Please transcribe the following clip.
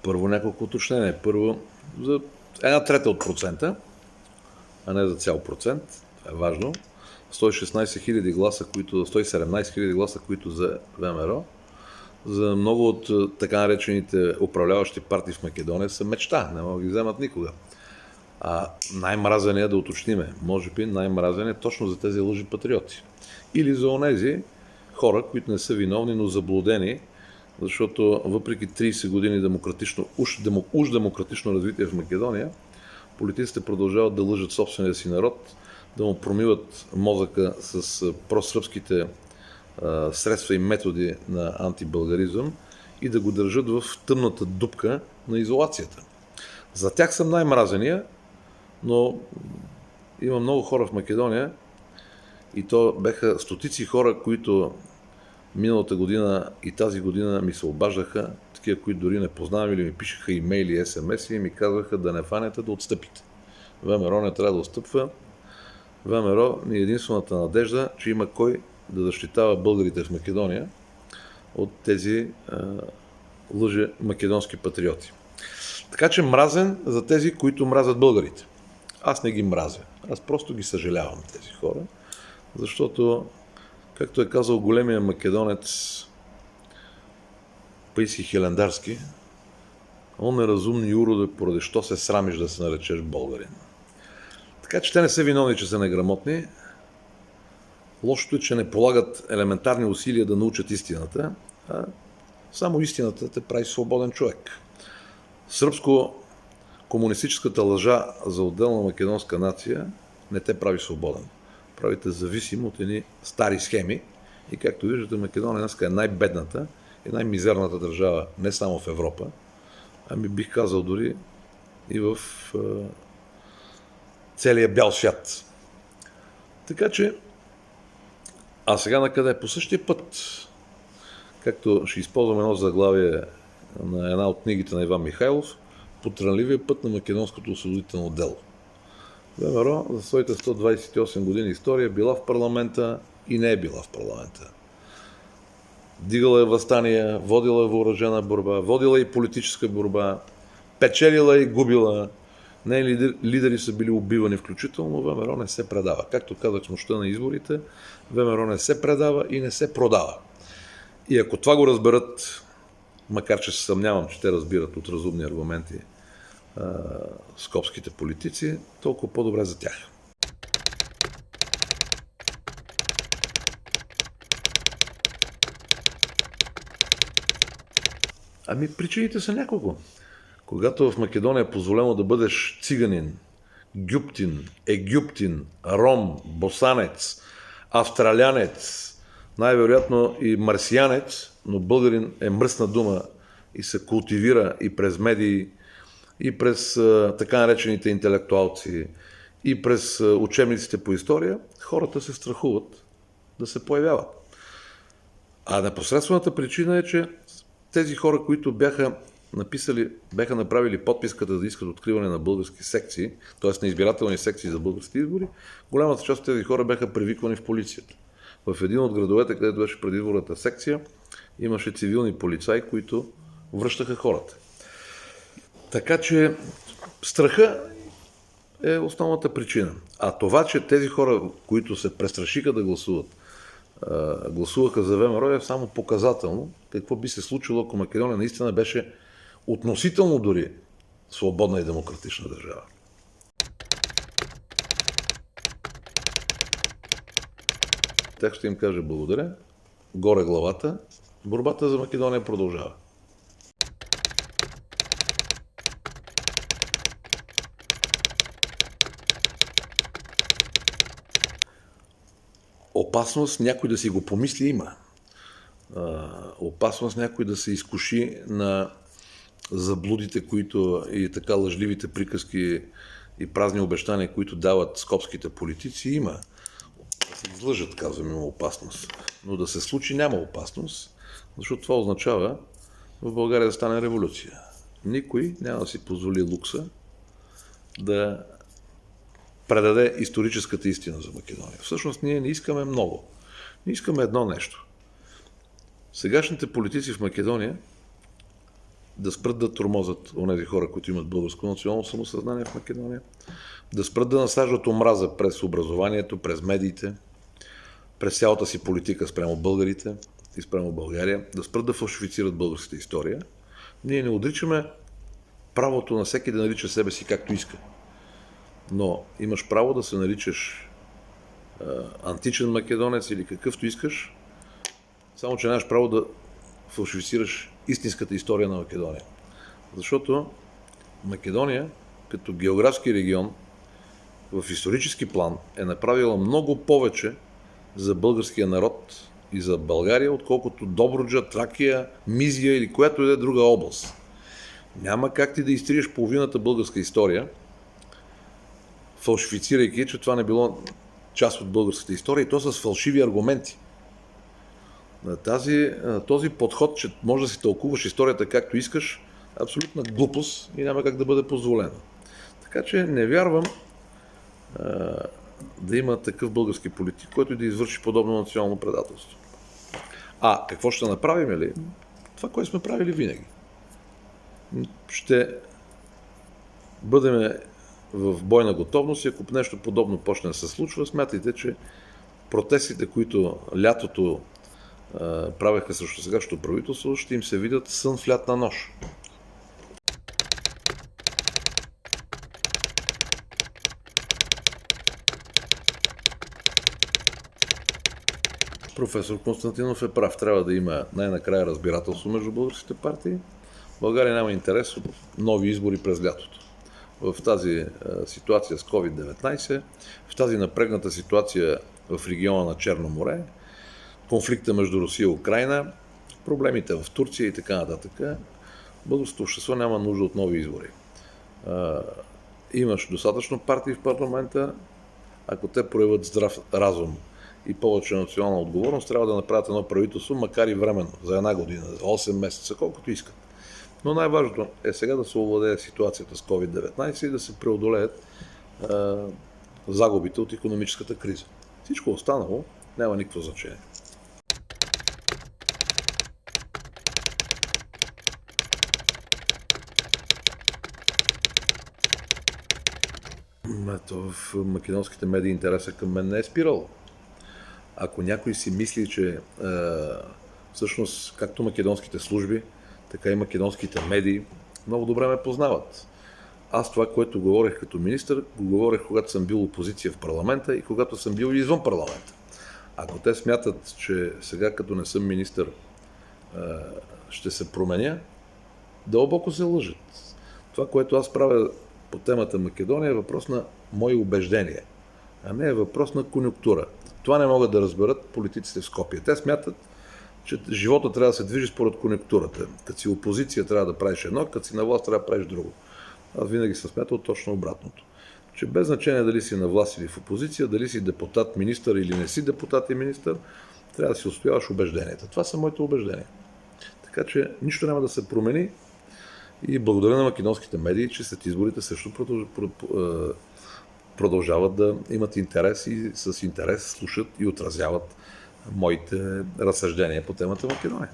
Първо няколко уточнения. Първо, за 1/3 от процента, а не за цял процент. Това е важно. 116 хиляди гласа, 117 хиляди гласа, които за ВМРО, за много от така наречените управляващи партии в Македония са мечта. Не могат да ги вземат никога. А най-мразения, да уточниме, може би най-мразен е точно за тези лъжи патриоти. Или за онези хора, които не са виновни, но заблудени, защото въпреки 30 години демократично развитие в Македония, политиците продължават да лъжат собствения си народ, да му промиват мозъка с просръбските средства и методи на антибългаризъм и да го държат в тъмната дупка на изолацията. За тях съм най-мразения, но има много хора в Македония и то беха стотици хора, които миналата година и тази година ми се обаждаха, такива, които дори не познавам или ми пишеха имейли, смс и ми казваха да не фанете, да отстъпите. ВМРО не трябва да отстъпва. ВМРО ни е единствената надежда, че има кой да защитава българите в Македония от тези лъже македонски патриоти. Така че мразен за тези, които мразят българите. Аз не ги мразя. Аз просто ги съжалявам тези хора, защото, както е казал големия македонец Паисий Хилендарски, он е разумни уроде, поради що се срамиш да се наречеш българин. Така че те не са виновни, че са неграмотни. Лошото е, че не полагат елементарни усилия да научат истината, а само истината те прави свободен човек. Сръбско-комунистическата лъжа за отделна македонска нация не те прави свободен. Правите зависим от едни стари схеми и както виждате, Македония днес е най-бедната и най-мизерната държава не само в Европа, ами бих казал дори и в целия бял свят. Така че, а сега накъде? По същия път, както ще използвам едно заглавие на една от книгите на Иван Михайлов, по трънливия път на македонското освободително дело. ВМРО за своите 128 години история била в парламента и не е била в парламента. Дигала е въстания, водила е въоръжена борба, водила и политическа борба, печелила и губила. Нейни лидери са били убивани, включително ВМРО не се предава. Както казах в нощта на изборите, ВМРО не се предава и не се продава. И ако това го разберат, макар че се съмнявам, че те разбират от разумни аргументи скопските политици, толкова по-добре за тях. Ами причините са няколко. Когато в Македония е позволено да бъдеш циганин, гюптин, егюптин, ром, босанец, австралянец, най-вероятно и марсианец, но българин е мръсна дума и се култивира и през медии, и през така наречените интелектуалци, и през учебниците по история, хората се страхуват да се появяват. А непосредствената причина е, че тези хора, които бяха направили подписката да искат откриване на български секции, т.е. на избирателни секции за български избори, голямата част от тези хора бяха привиквани в полицията. В един от градовете, където беше предизборната секция, имаше цивилни полицаи, които връщаха хората. Така че страха е основната причина. А това, че тези хора, които се престрашиха да гласуват, гласуваха за ВМРО, е само показателно какво би се случило, ако Македония наистина беше относително дори свободна и демократична държава. Тях ще им кажа благодаря, горе главата, борбата за Македония продължава. Опасност някой да си го помисли има. Опасност някой да се изкуши на заблудите, които и така лъжливите приказки и празни обещания, които дават скопските политици, има. Да се излъжат, казвам, има опасност. Но да се случи няма опасност, защото това означава в България да стане революция. Никой няма да си позволи лукса да предаде историческата истина за Македония. Всъщност ние не искаме много. Ние искаме едно нещо. Сегашните политици в Македония да спрат да тормозят онези хора, които имат българско национално самосъзнание в Македония, да спрат да насаждат омраза през образованието, през медиите, през цялата си политика спрямо българите и спрямо България, да спрат да фалшифицират българската история. Ние не отричаме правото на всеки да нарича себе си както иска. Но имаш право да се наричаш античен македонец или какъвто искаш, само че нямаш право да фалшифицираш истинската история на Македония. Защото Македония, като географски регион, в исторически план е направила много повече за българския народ и за България, отколкото Добруджа, Тракия, Мизия или която и да е друга област. Няма как ти да изтриеш половината българска история, фалшифицирайки, че това не било част от българската история, и то с фалшиви аргументи. Този подход, че може да си тълкуваш историята както искаш, е абсолютна глупост и няма как да бъде позволено. Така че не вярвам да има такъв български политик, който и да извърши подобно национално предателство. Какво ще направим ли? Това, което сме правили винаги. Ще бъдем в бойна готовност и ако нещо подобно почне да се случва, смятайте, че протестите, които лятото правеха срещу сегашното правителство, ще им се видят сън в лятна нощ. Професор Константинов е прав. Трябва да има най-накрая разбирателство между българските партии. България няма интерес от нови избори през лятото. В тази ситуация с COVID-19, в тази напрегната ситуация в региона на Черно море, конфликта между Русия и Украйна, проблемите в Турция и така нататък, българското общество няма нужда от нови избори. Имаш достатъчно партии в парламента, ако те проявят здрав разум и повече национална отговорност, трябва да направят едно правителство, макар и временно, за една година, за 8 месеца, колкото искат. Но най-важното е сега да се овладее ситуацията с COVID-19 и да се преодолеят загубите от икономическата криза. Всичко останало няма никакво значение. В македонските медии интереса към мен не е спирал. Ако някой си мисли, че всъщност както македонските служби, така и македонските медии много добре ме познават. Аз това, което говорех като министър, го говорех когато съм бил опозиция в парламента и когато съм бил извън парламента. Ако те смятат, че сега като не съм министър ще се променя, дълбоко се лъжат. Това, което аз правя по темата Македония, е въпрос на мои убеждения, а не е въпрос на конюнктура. Това не могат да разберат политиците в Скопие. Те смятат, че живота трябва да се движи според конюнктурата. Като си опозиция трябва да правиш едно, като си на власт трябва да правиш друго. Аз винаги съм смятал точно обратното. Че без значение дали си на власт или в опозиция, дали си депутат, министър или не си депутат и министър, трябва да си отстояваш убежденията. Това са моите убеждения. Така че нищо няма да се промени и благодаря на македонските медии, че след изборите също продължават да имат интерес и с интерес слушат и отразяват моите разсъждения по темата Македония.